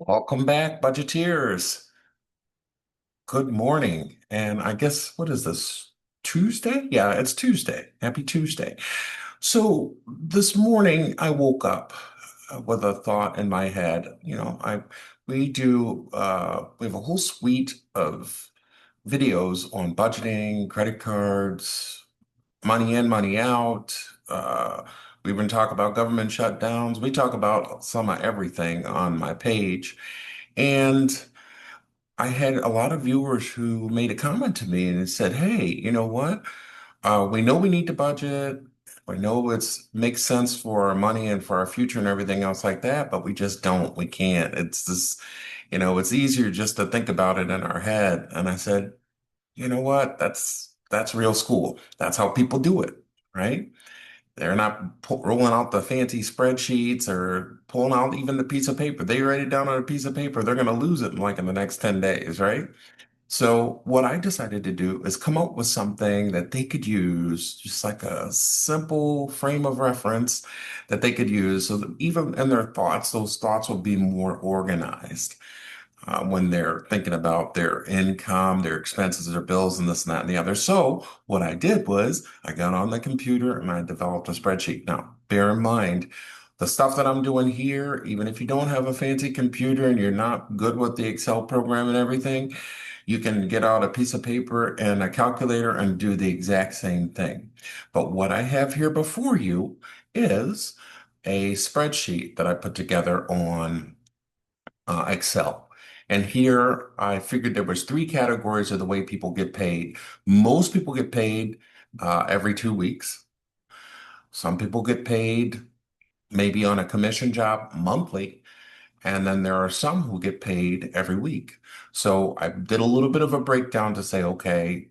Welcome back, budgeteers. Good morning. And I guess, what is this? Tuesday? Yeah, it's Tuesday. Happy Tuesday. So this morning I woke up with a thought in my head. We have a whole suite of videos on budgeting, credit cards, money in, money out. We even talk about government shutdowns. We talk about some of everything on my page. And I had a lot of viewers who made a comment to me and said, "Hey, you know what? We know we need to budget. We know it's makes sense for our money and for our future and everything else like that, but we just don't. We can't. It's just, it's easier just to think about it in our head." And I said, "You know what? That's real school. That's how people do it, right? They're not rolling out the fancy spreadsheets or pulling out even the piece of paper. They write it down on a piece of paper. They're going to lose it in the next 10 days, right?" So what I decided to do is come up with something that they could use, just like a simple frame of reference that they could use so that even in their thoughts, those thoughts will be more organized when they're thinking about their income, their expenses, their bills, and this and that and the other. So what I did was I got on the computer and I developed a spreadsheet. Now, bear in mind, the stuff that I'm doing here, even if you don't have a fancy computer and you're not good with the Excel program and everything, you can get out a piece of paper and a calculator and do the exact same thing. But what I have here before you is a spreadsheet that I put together on Excel. And here I figured there was three categories of the way people get paid. Most people get paid every 2 weeks. Some people get paid maybe on a commission job monthly. And then there are some who get paid every week. So I did a little bit of a breakdown to say, okay,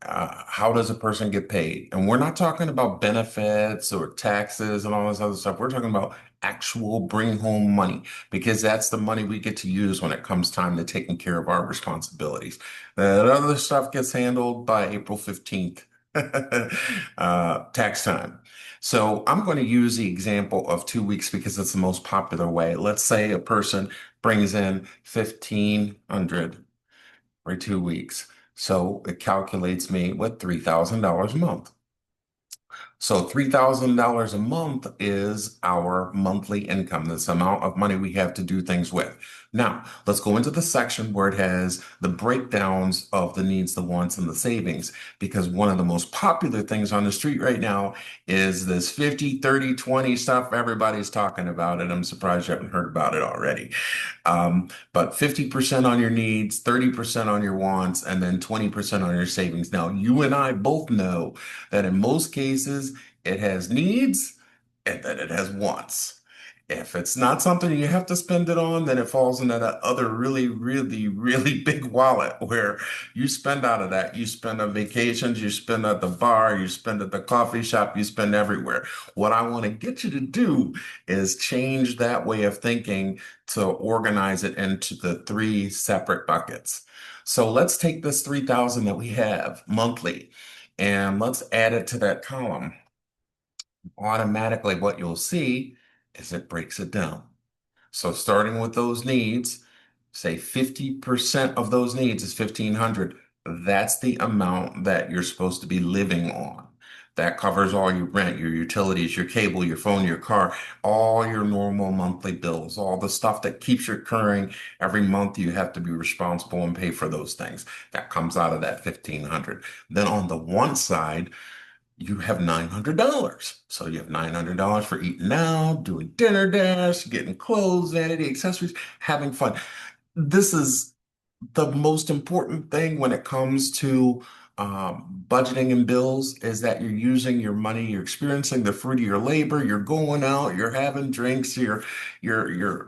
how does a person get paid? And we're not talking about benefits or taxes and all this other stuff. We're talking about actual bring home money because that's the money we get to use when it comes time to taking care of our responsibilities. That other stuff gets handled by April 15th, tax time. So I'm going to use the example of 2 weeks because it's the most popular way. Let's say a person brings in 1,500 for 2 weeks. So it calculates me with $3,000 a month. So $3,000 a month is our monthly income, this amount of money we have to do things with. Now, let's go into the section where it has the breakdowns of the needs, the wants, and the savings, because one of the most popular things on the street right now is this 50, 30, 20 stuff. Everybody's talking about it. I'm surprised you haven't heard about it already. But 50% on your needs, 30% on your wants, and then 20% on your savings. Now, you and I both know that in most cases, it has needs and then it has wants. If it's not something you have to spend it on, then it falls into that other really, really, really big wallet where you spend out of that. You spend on vacations, you spend at the bar, you spend at the coffee shop, you spend everywhere. What I want to get you to do is change that way of thinking to organize it into the three separate buckets. So let's take this 3,000 that we have monthly and let's add it to that column. Automatically, what you'll see is it breaks it down. So starting with those needs, say 50% of those needs is 1,500. That's the amount that you're supposed to be living on. That covers all your rent, your utilities, your cable, your phone, your car, all your normal monthly bills, all the stuff that keeps recurring every month. You have to be responsible and pay for those things. That comes out of that 1,500. Then on the one side, you have $900. So you have $900 for eating out, doing dinner dash, getting clothes, vanity, accessories, having fun. This is the most important thing when it comes to budgeting and bills is that you're using your money, you're experiencing the fruit of your labor, you're going out, you're having drinks, you're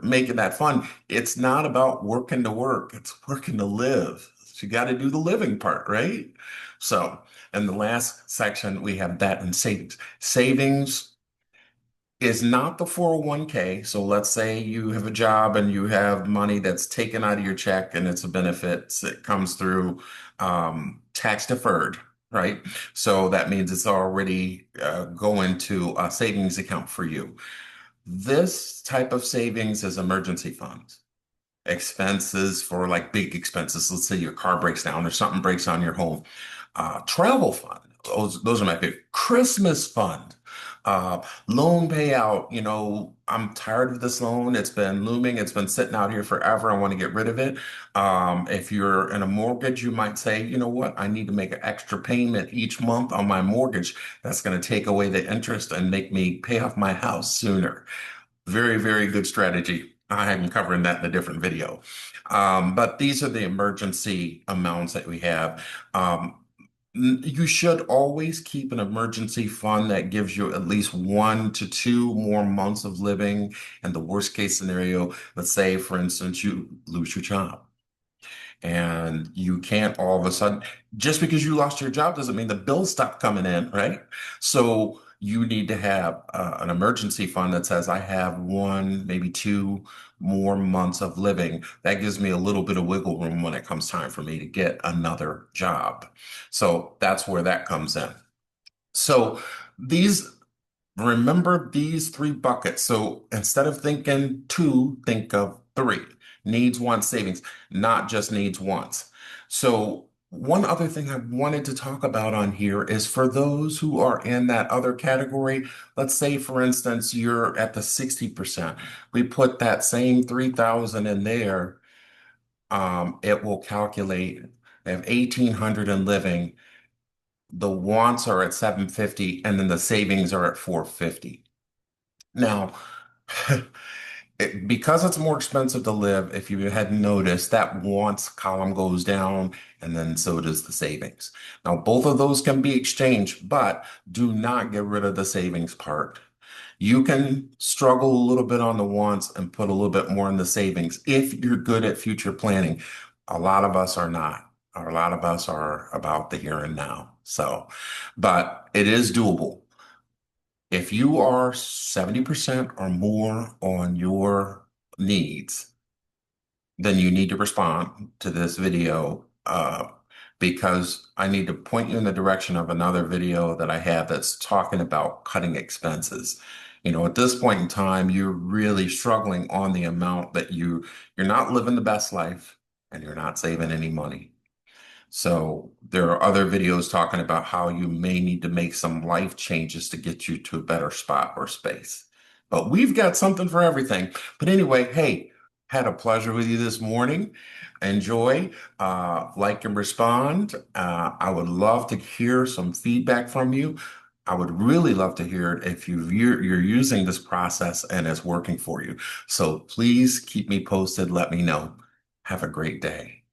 making that fun. It's not about working to work, it's working to live. So you got to do the living part, right? So in the last section, we have that and savings. Savings is not the 401k. So let's say you have a job and you have money that's taken out of your check and it's a benefit. It comes through tax deferred, right? So that means it's already going to a savings account for you. This type of savings is emergency funds. expenses for like big expenses. Let's say your car breaks down or something breaks on your home. Travel fund. Those are my favorite. Christmas fund. Loan payout. I'm tired of this loan. It's been looming. It's been sitting out here forever. I want to get rid of it. If you're in a mortgage, you might say, you know what? I need to make an extra payment each month on my mortgage. That's going to take away the interest and make me pay off my house sooner. Very, very good strategy. I'm covering that in a different video. But these are the emergency amounts that we have. Um, you should always keep an emergency fund that gives you at least 1 to 2 more months of living. And the worst case scenario, let's say, for instance, you lose your job. And you can't all of a sudden, just because you lost your job doesn't mean the bills stop coming in, right? So you need to have an emergency fund that says, I have 1, maybe 2 more months of living. That gives me a little bit of wiggle room when it comes time for me to get another job. So that's where that comes in. So these remember these three buckets. So instead of thinking two, think of three. Needs, wants, savings, not just needs, wants. So one other thing I wanted to talk about on here is for those who are in that other category, let's say for instance, you're at the 60%. We put that same 3,000 in there. It will calculate, they have 1,800 in living. The wants are at 750 and then the savings are at 450. Now, because it's more expensive to live, if you hadn't noticed, that wants column goes down and then so does the savings. Now, both of those can be exchanged, but do not get rid of the savings part. You can struggle a little bit on the wants and put a little bit more in the savings if you're good at future planning. A lot of us are not. A lot of us are about the here and now. So, but it is doable. If you are 70% or more on your needs, then you need to respond to this video because I need to point you in the direction of another video that I have that's talking about cutting expenses. At this point in time, you're really struggling on the amount that you're not living the best life and you're not saving any money. So there are other videos talking about how you may need to make some life changes to get you to a better spot or space. But we've got something for everything. But anyway, hey, had a pleasure with you this morning. Enjoy, like and respond. I would love to hear some feedback from you. I would really love to hear it if you're using this process and it's working for you. So please keep me posted. Let me know. Have a great day.